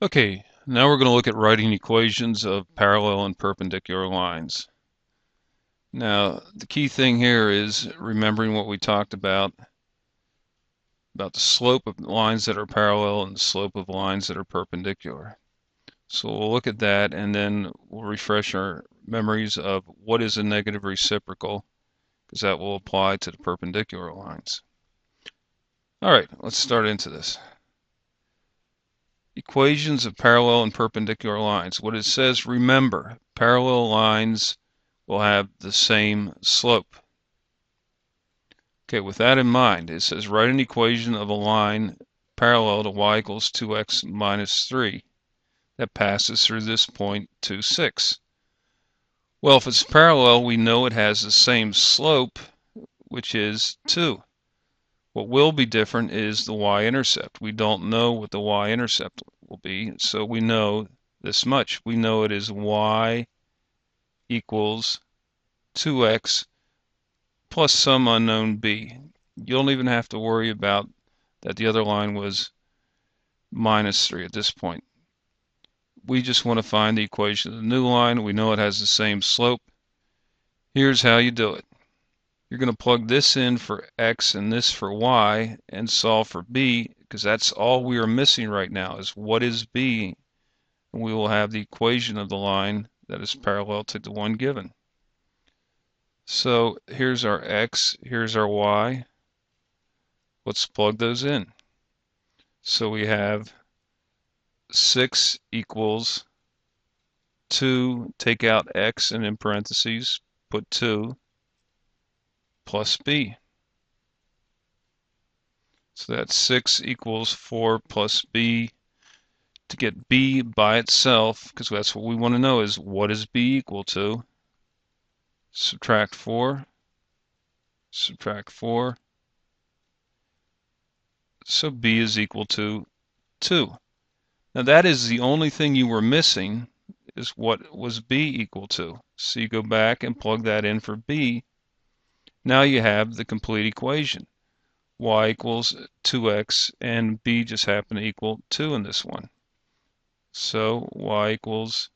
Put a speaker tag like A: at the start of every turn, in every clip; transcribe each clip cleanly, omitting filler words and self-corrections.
A: Okay, now we're going to look at writing equations of parallel and perpendicular lines. Now, the key thing here is remembering what we talked about the slope of lines that are parallel and the slope of lines that are perpendicular. So we'll look at that and then we'll refresh our memories of what is a negative reciprocal, because that will apply to the perpendicular lines. All right, let's start into this. Equations of parallel and perpendicular lines. What it says, remember, parallel lines will have the same slope. Okay, with that in mind, it says write an equation of a line parallel to y equals 2x minus 3 that passes through this point 2, 6. Well, if it's parallel, we know it has the same slope, which is 2. What will be different is the y-intercept. We don't know what the y-intercept will be, so we know this much. We know it is y equals 2x plus some unknown b. You don't even have to worry about that the other line was minus 3 at this point. We just want to find the equation of the new line. We know it has the same slope. Here's how you do it. You're going to plug this in for x and this for y and solve for b, because that's all we are missing right now is what is b, and we will have the equation of the line that is parallel to the one given. So here's our x, here's our y. Let's plug those in. So we have 6 equals 2, take out x and in parentheses put 2 plus b. So that's 6 equals 4 plus b. To get b by itself, because that's what we want to know, is what is b equal to? Subtract 4, subtract 4. So b is equal to 2. Now that is the only thing you were missing, is what was b equal to. So you go back and plug that in for b. Now you have the complete equation. Y equals 2x and b just happen to equal 2 in this one. So y equals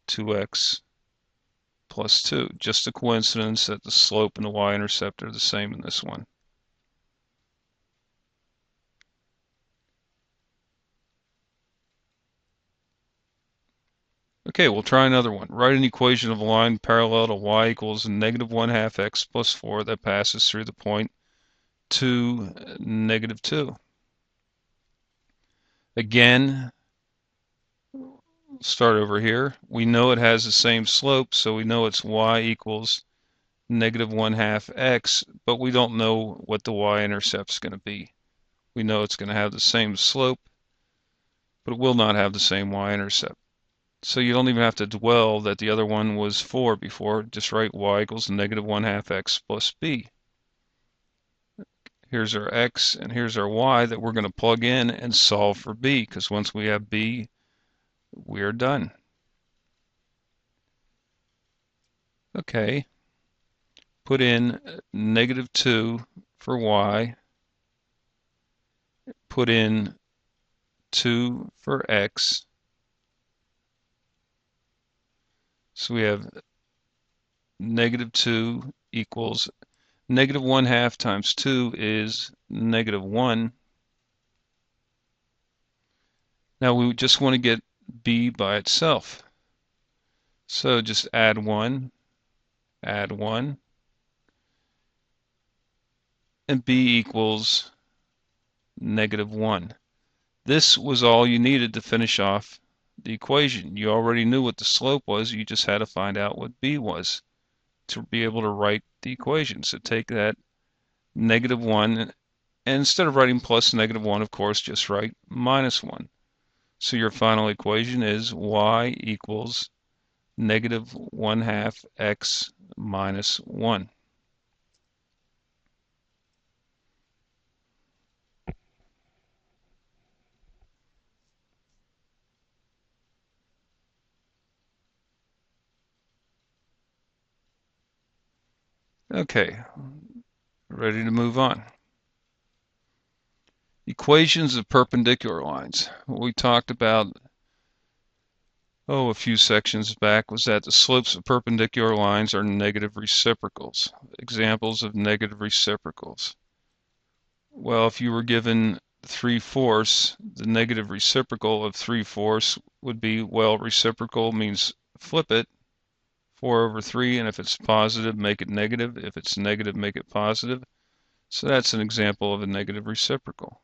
A: 2x plus 2. Just a coincidence that the slope and the y-intercept are the same in this one. Okay, we'll try another one. Write an equation of a line parallel to y equals negative 1/2 x plus 4 that passes through the point 2, negative 2. Again, start over here. We know it has the same slope, so we know it's y equals negative 1/2 x, but we don't know what the y-intercept is going to be. We know it's going to have the same slope, but it will not have the same y-intercept. So you don't even have to dwell that the other one was 4 before. Just write y equals negative 1/2 x plus b. Here's our x and here's our y that we're going to plug in and solve for b, because once we have b, we're done. Okay, put in negative 2 for y, put in 2 for x. So we have negative 2 equals negative 1/2 times 2 is negative 1. Now we just want to get b by itself. So just add 1, and b equals negative 1. This was all you needed to finish off the equation. You already knew what the slope was, you just had to find out what b was to be able to write the equation. So take that negative 1, and instead of writing plus negative 1, of course, just write minus 1. So your final equation is y equals negative 1/2 x minus 1. Okay, ready to move on. Equations of perpendicular lines. What we talked about a few sections back was that the slopes of perpendicular lines are negative reciprocals. Examples of negative reciprocals. Well, if you were given 3/4, the negative reciprocal of 3/4 would be, well, reciprocal means flip it, 4/3, and if it's positive, make it negative. If it's negative, make it positive. So that's an example of a negative reciprocal.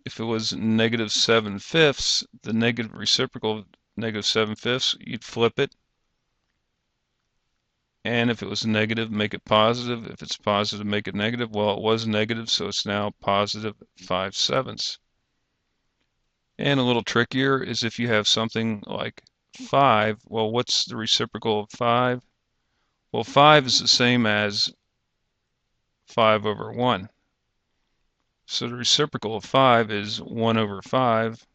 A: If it was negative 7/5, the negative reciprocal of negative 7/5, you'd flip it. And if it was negative, make it positive. If it's positive, make it negative. Well, it was negative, so it's now positive 5/7. And a little trickier is if you have something like 5. Well, what's the reciprocal of 5? Well, 5 is the same as 5/1. So the reciprocal of 5 is 1/5.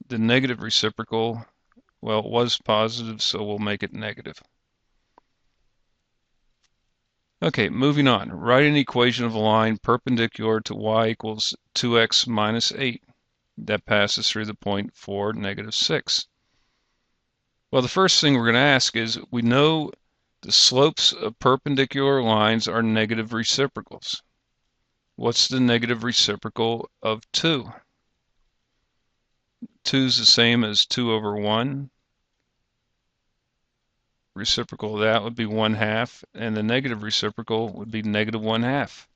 A: The negative reciprocal, well, it was positive, so we'll make it negative. Okay, moving on. Write an equation of a line perpendicular to y equals 2x minus 8 that passes through the point 4, -6. Well, the first thing we're going to ask is, we know the slopes of perpendicular lines are negative reciprocals. What's the negative reciprocal of 2? 2 is the same as 2/1. Reciprocal of that would be 1/2, and the negative reciprocal would be -1/2.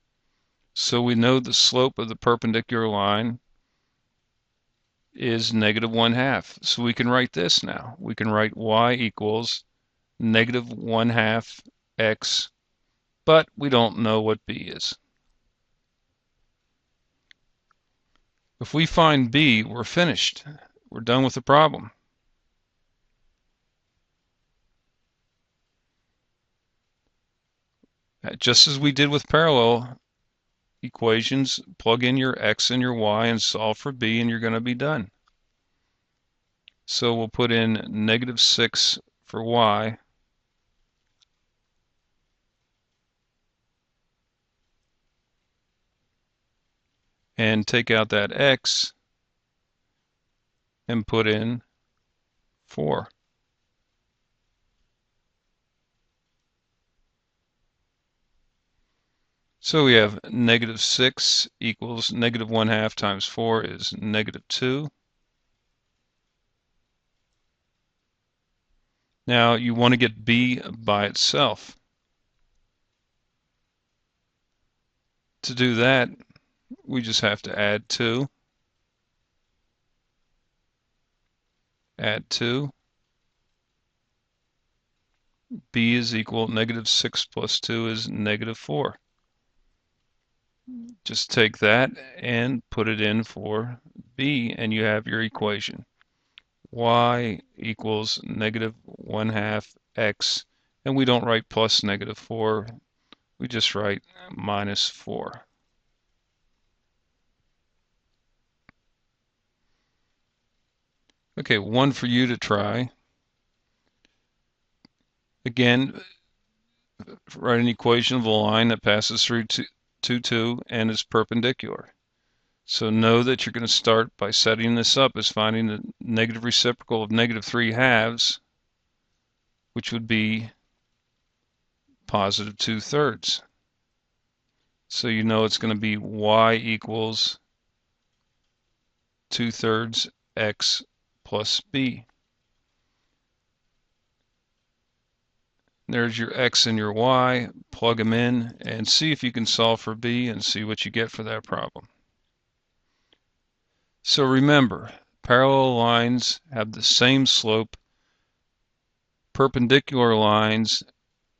A: So we know the slope of the perpendicular line is -1/2. So we can write this now. We can write y equals -1/2 x, but we don't know what b is. If we find b, we're finished. We're done with the problem. Just as we did with parallel equations, plug in your x and your y and solve for b, and you're going to be done. So we'll put in -6 for y, and take out that x and put in 4. So we have -6 equals -1/2 times 4 is -2. Now you want to get b by itself. To do that, we just have to add 2, add 2. b is equal, -6 plus 2 is -4. Just take that and put it in for b, and you have your equation. Y equals -1/2 x, and we don't write plus -4, we just write -4. Okay, one for you to try. Again, write an equation of a line that passes through 2 and is perpendicular. So know that you're going to start by setting this up as finding the negative reciprocal of -3/2, which would be +2/3. So you know it's going to be y equals 2/3 x plus b. There's your x and your y. Plug them in and see if you can solve for b and see what you get for that problem. So remember, parallel lines have the same slope. Perpendicular lines,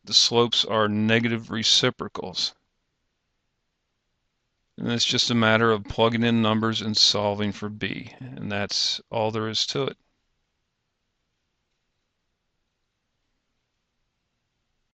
A: the slopes are negative reciprocals. And it's just a matter of plugging in numbers and solving for b. And that's all there is to it.